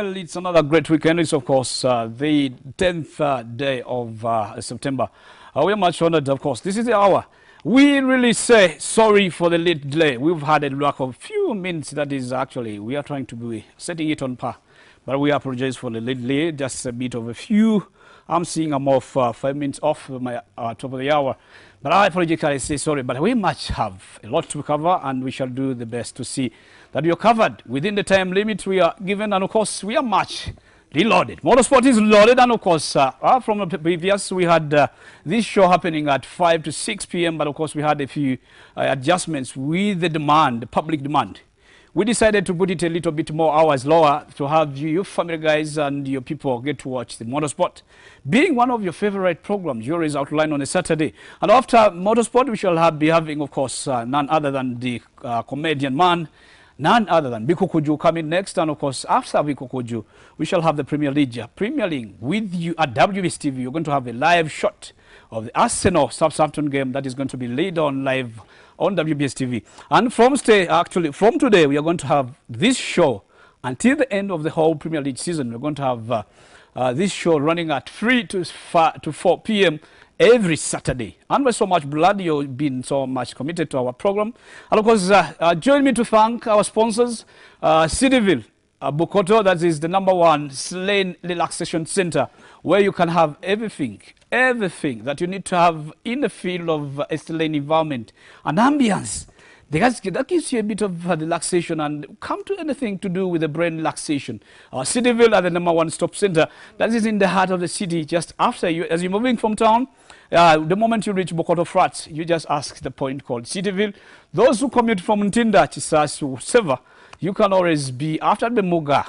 Well, it's another great weekend. It's, of course, the 10th day of September. We are much honored, of course. This is the hour. We really say sorry for the late delay. We've had a lack of few minutes. That is actually, we are trying to be setting it on par. But we apologize for the late delay. Just a bit of a few. I'm seeing I'm off 5 minutes off my top of the hour. But I apologetically say sorry. But we much have a lot to cover, and we shall do the best to see that you're covered within the time limit we are given. And of course, we are much reloaded. Motorsport is loaded. And of course, from the previous, we had this show happening at 5 to 6 p.m. But of course, we had a few adjustments with the demand, the public demand. We decided to put it a little bit more hours lower to have you family guys and your people get to watch the Motorsport, being one of your favorite programs. Yours is outlined on a Saturday. And after Motorsport, we shall be having, of course, none other than the comedian man, none other than Biko Kuju coming next. And of course, after Biko Kuju, we shall have the Premier League with you at WBS TV. You're going to have a live shot of the Arsenal Southampton game that is going to be laid on live on WBS TV. And from today, we are going to have this show until the end of the whole Premier League season. We're going to have this show running at 3 to 4 p.m. every Saturday. And with so much blood, you've been so much committed to our program. And of course, join me to thank our sponsors, Cityville, Bukoto, that is the #1 Slane Relaxation Center, where you can have everything that you need to have in the field of a Slane environment and ambience. That gives you a bit of relaxation and come to anything to do with the brain relaxation. Cityville are the #1 stop center. That is in the heart of the city, just after you, as you're moving from town. The moment you reach Bukoto Flats, you just ask the point called Cityville. Those who commute from Ntinda, Chisasu, Seva, you can always be after Bemuga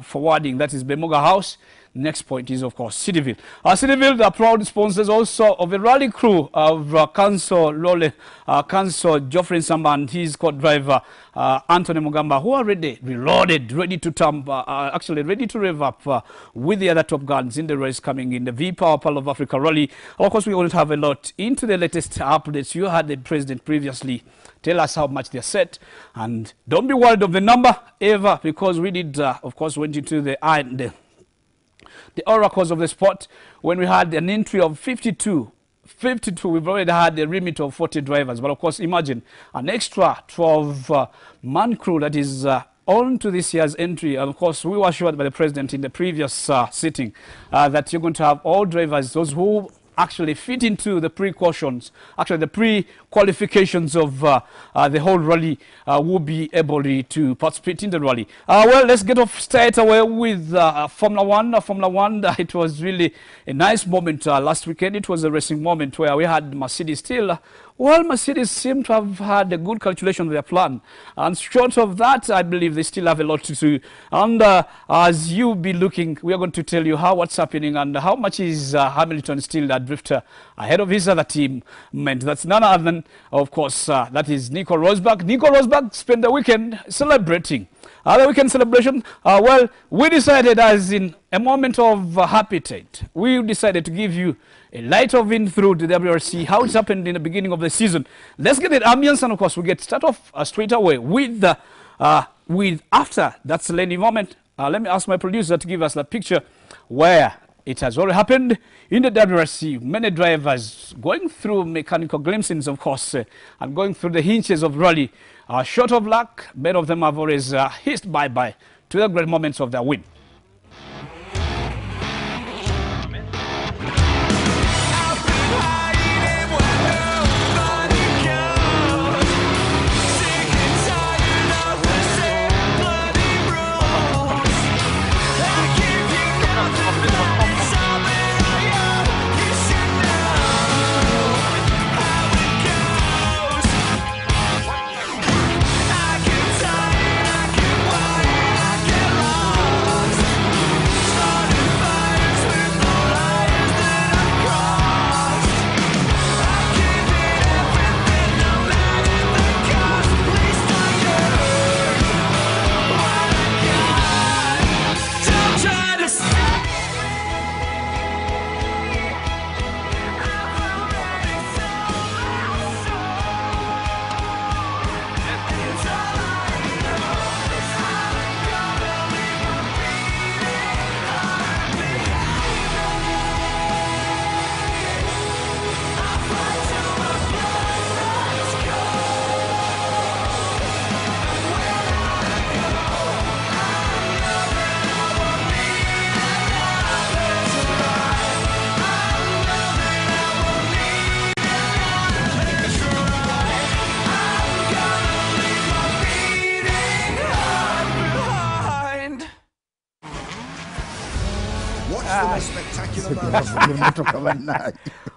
forwarding, that is Bemuga House. Next point is, of course, Cityville. Cityville are proud sponsors also of a rally crew of Council Geoffrey Samba and his co-driver Anthony Mugamba, who are reloaded, ready to rev up with the other top guns in the race coming in the V-Power Pearl of Africa Rally. Of course, we want to have a lot into the latest updates. You had the president previously tell us how much they're set. And don't be worried of the number ever, because we did, of course, went into the oracles of the sport when we had an entry of 52. We've already had a remit of 40 drivers. But of course, imagine an extra 12-man crew that is on to this year's entry. And of course, we were assured by the president in the previous sitting that you're going to have all drivers, those who actually fit into the precautions, the pre-qualifications of the whole rally will be able to participate in the rally. Well, let's get off straight away with Formula 1. Formula 1, it was really a nice moment last weekend. It was a racing moment where we had Mercedes still. Well, Mercedes seem to have had a good calculation of their plan. And short of that, I believe they still have a lot to do. And as you be looking, we are going to tell you what's happening and how much is Hamilton still a drifter ahead of his other team. That's none other than, of course, that is Nico Rosberg. Nico Rosberg spent the weekend celebrating. The weekend celebration, well, we decided as in a moment of appetite, we decided to give you a light of in through the WRC, how it's happened in the beginning of the season. Let's get the ambience, and of course, we get start off straight away with after that Slane moment. Let me ask my producer to give us the picture where it has already happened in the WRC. Many drivers going through mechanical glimpses, of course, and going through the hinges of rally. Short of luck, many of them have always hissed bye-bye to the great moments of their win.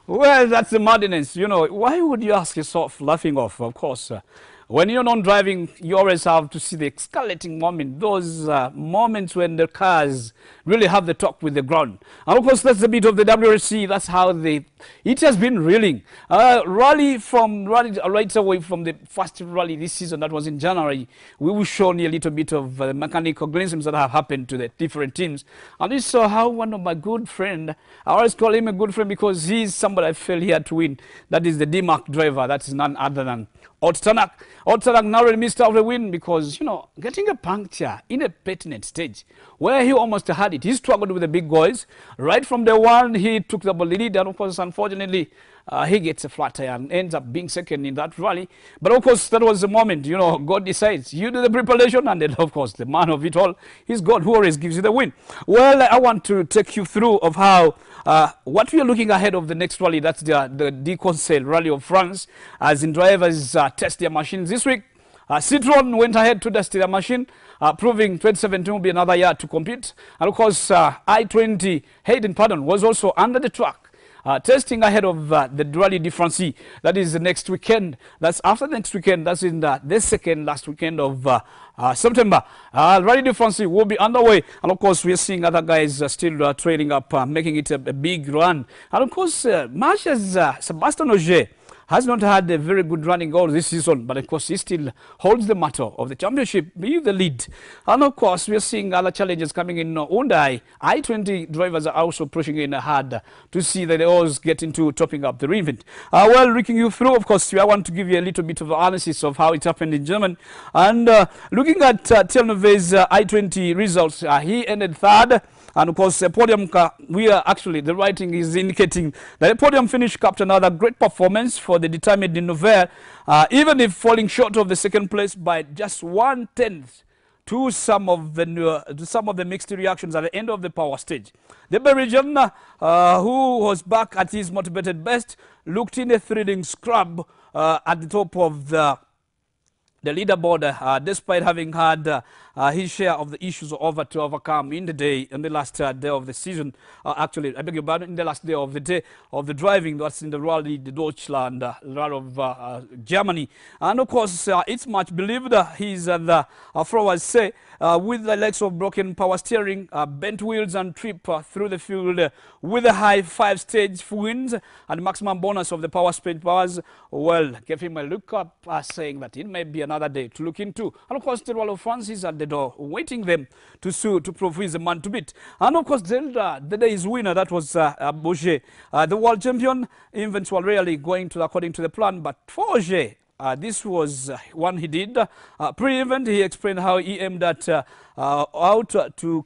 Well, that's the madness. You know, why would you ask yourself laughing off? Of course, when you're not driving, you always have to see the escalating moment, those moments when the cars really have the talk with the ground. And of course, that's the bit of the WRC. That's how it has been reeling. Rally right away from the first rally this season, that was in January, we were shown a little bit of mechanical glitches that have happened to the different teams. And this saw how one of my good friend, I always call him a good friend because he's somebody I felt he had to win. That is the D-Mark driver. That is none other than Otanak. Otanak narrowly missed out the win because, you know, getting a puncture in a pertinent stage where he almost had it. He struggled with the big boys. Right from the one, he took the lead, and of course, unfortunately, he gets a flat tire and ends up being second in that rally. But of course, that was the moment, you know, God decides. You do the preparation, and then, of course, the man of it all is God, who always gives you the win. Well, I want to take you through of how what we are looking ahead of the next rally. That's the D-Conseil Rally of France, as in drivers test their machines this week. Citroën went ahead to test their machine, proving 2017 will be another year to compete. And of course, I-20 Hayden Pardon was also under the track. Testing ahead of the Rally de France. That is the next weekend. That's after next weekend. That's in the second last weekend of September. Rally de France will be underway. And of course, we are seeing other guys still trailing up, making it a big run. And of course, much as Sebastian Ogier has not had a very good running goal this season, but of course he still holds the mantle of the championship, be the lead. And of course we are seeing other challenges coming in. Hyundai I-20 drivers are also pushing in hard to see that they always get into topping up the event. Well, looking you through, of course, I want to give you a little bit of analysis of how it happened in Germany. And looking at Telnove's I-20 results, he ended third. And of course, podium, we are actually, the writing is indicating that the podium finish capped another great performance for the determined Nouvelle, even if falling short of the second place by just 1/10 to some of the mixed reactions at the end of the power stage. The Belgian, who was back at his motivated best, looked in a thrilling scrub at the top of the leaderboard, despite having had his share of the issues to overcome in the last day of the season. Actually, I beg your pardon, in the last day of the driving. That's in the Rally de Deutschland, Rally of Germany. And of course, it's much believed he's the throwers say, with the legs of broken power steering, bent wheels, and trip through the field with a high 5-stage wins and maximum bonus of the power speed powers. Well, gave him a look up, saying that it may be another day to look into. And of course, the Rally of France is at the door, waiting them to prove he's the man to beat. And of course, the day's winner, that was Bourget, the world champion. Events were really going according to the plan, but for Bourget, this was one he did. Pre-event, he explained how he aimed at to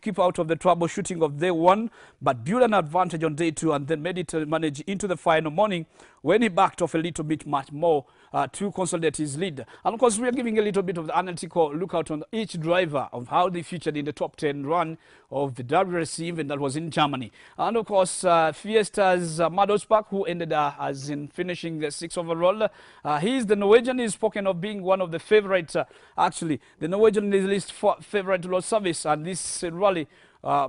keep out of the troubleshooting of day one, but build an advantage on day two, and then made it manage into the final morning when he backed off a little bit much more to consolidate his lead. And of course, we are giving a little bit of the analytical lookout on each driver of how they featured in the top 10 run of the WRC event that was in Germany. And of course, Fiesta's Motorsport, who ended as in finishing the 6th overall. He is the Norwegian. He's spoken of being one of the favorites. Actually, the Norwegian is least favorite to service, and this rally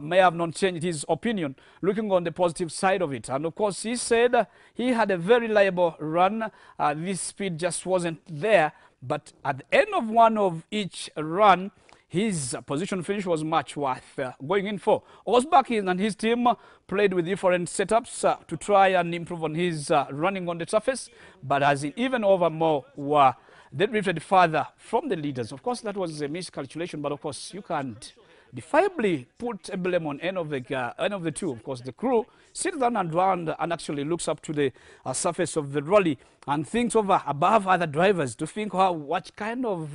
may have not changed his opinion, looking on the positive side of it. And of course, he said he had a very reliable run. This speed just wasn't there, but at the end of one of each run, his position finish was much worth going in for. Osbach and his team played with different setups to try and improve on his running on the surface, but as in even over more were they drifted further from the leaders. Of course, that was a miscalculation, but of course, you can't defiably put a blame on any of the two. Of course, the crew sits down and actually looks up to the surface of the rally and thinks over above other drivers to think what kind of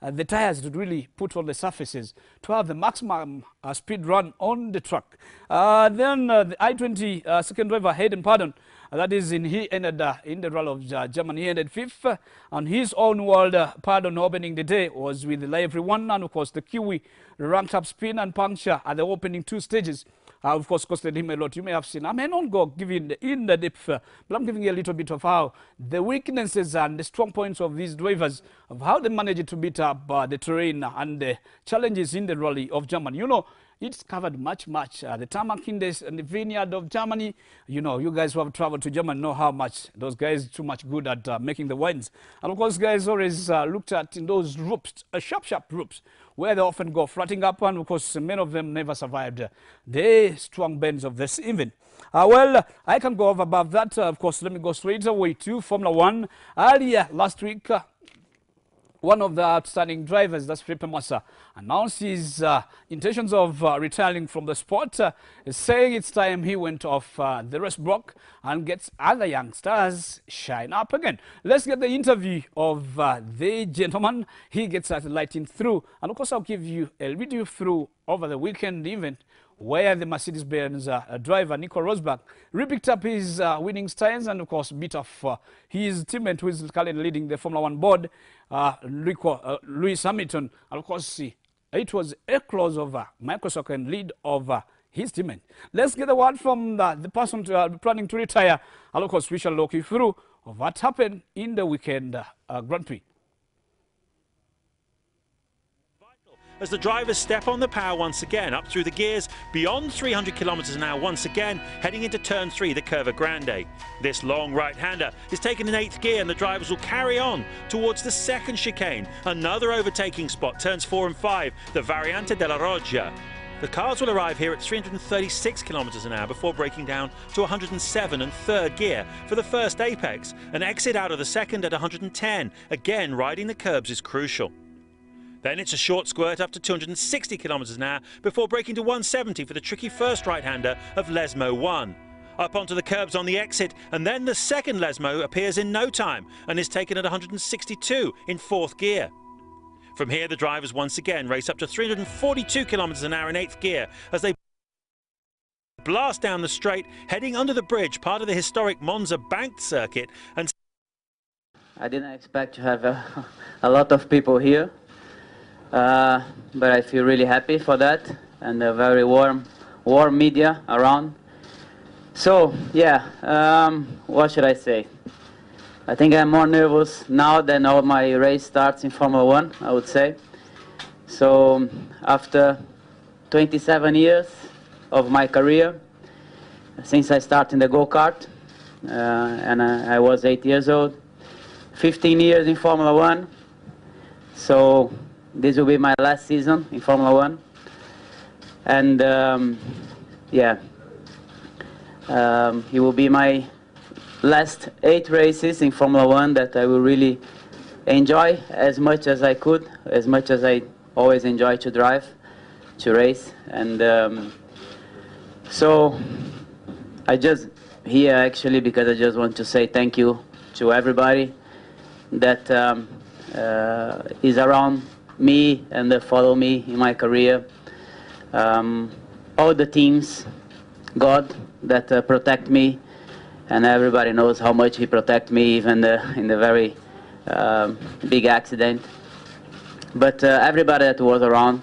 the tires to really put on the surfaces to have the maximum speed run on the track. Then the I-20 second driver, Hayden Pardon, that is he ended in the Rally of Germany. He ended 5th, and his own world Pardon opening the day was with the lively one, and of course the Kiwi ranked up spin and puncture at the opening 2 stages. Of course, costed him a lot. You may have seen. I may not go giving in the depth, but I'm giving you a little bit of how the weaknesses and the strong points of these drivers, of how they managed to beat up the terrain and the challenges in the Rally of Germany. You know, it's covered much. The tarmac in the vineyard of Germany, you know, you guys who have traveled to Germany know how much those guys too much good at making the wines. And of course, guys always looked at in those ropes, sharp ropes, where they often go flatting up, and of course, many of them never survived the strong bends of this even. Well, I can go over above that. Of course, let me go straight away to Formula 1. Earlier last week, one of the outstanding drivers, that's Felipe Massa, announced his intentions of retiring from the sport, saying it's time he went off the race block and gets other youngsters shine up again. Let's get the interview of the gentleman. He gets that lighting through, and of course I'll give you a video through over the weekend event where the Mercedes-Benz driver Nico Rosberg repicked up his winning styles and of course beat off his teammate who is currently leading the Formula 1 board, Lewis Hamilton. And of course it was a crossover, microsecond lead over his teammate. Let's get the word from the person planning to retire, and of course we shall walk you through of what happened in the weekend Grand Prix. As the drivers step on the power once again, up through the gears, beyond 300 kilometers an hour once again, heading into turn 3, the Curva Grande. This long right-hander is taken in 8th gear, and the drivers will carry on towards the second chicane. Another overtaking spot, turns 4 and 5, the Variante della Roggia. The cars will arrive here at 336 kilometers an hour before breaking down to 107 and 3rd gear for the first apex. An exit out of the second at 110. Again, riding the curbs is crucial. Then it's a short squirt up to 260 kilometers an hour before breaking to 170 for the tricky first right-hander of Lesmo 1. Up onto the curbs on the exit, and then the second Lesmo appears in no time and is taken at 162 in 4th gear. From here, the drivers once again race up to 342 kilometers an hour in 8th gear as they blast down the straight, heading under the bridge, part of the historic Monza banked circuit. And I didn't expect to have a lot of people here. But I feel really happy for that, and a very warm media around. So yeah, what should I say? I think I'm more nervous now than all my race starts in Formula 1, I would say. So after 27 years of my career, since I started in the go-kart, and I was 8 years old, 15 years in Formula 1, so this will be my last season in Formula 1, and yeah, it will be my last 8 races in Formula 1 that I will really enjoy as much as I could, as much as I always enjoy to drive, to race. And so I just here actually because I just want to say thank you to everybody that is around me and follow me in my career, all the teams, God that protect me, and everybody knows how much He protect me even in the very big accident. But everybody that was around,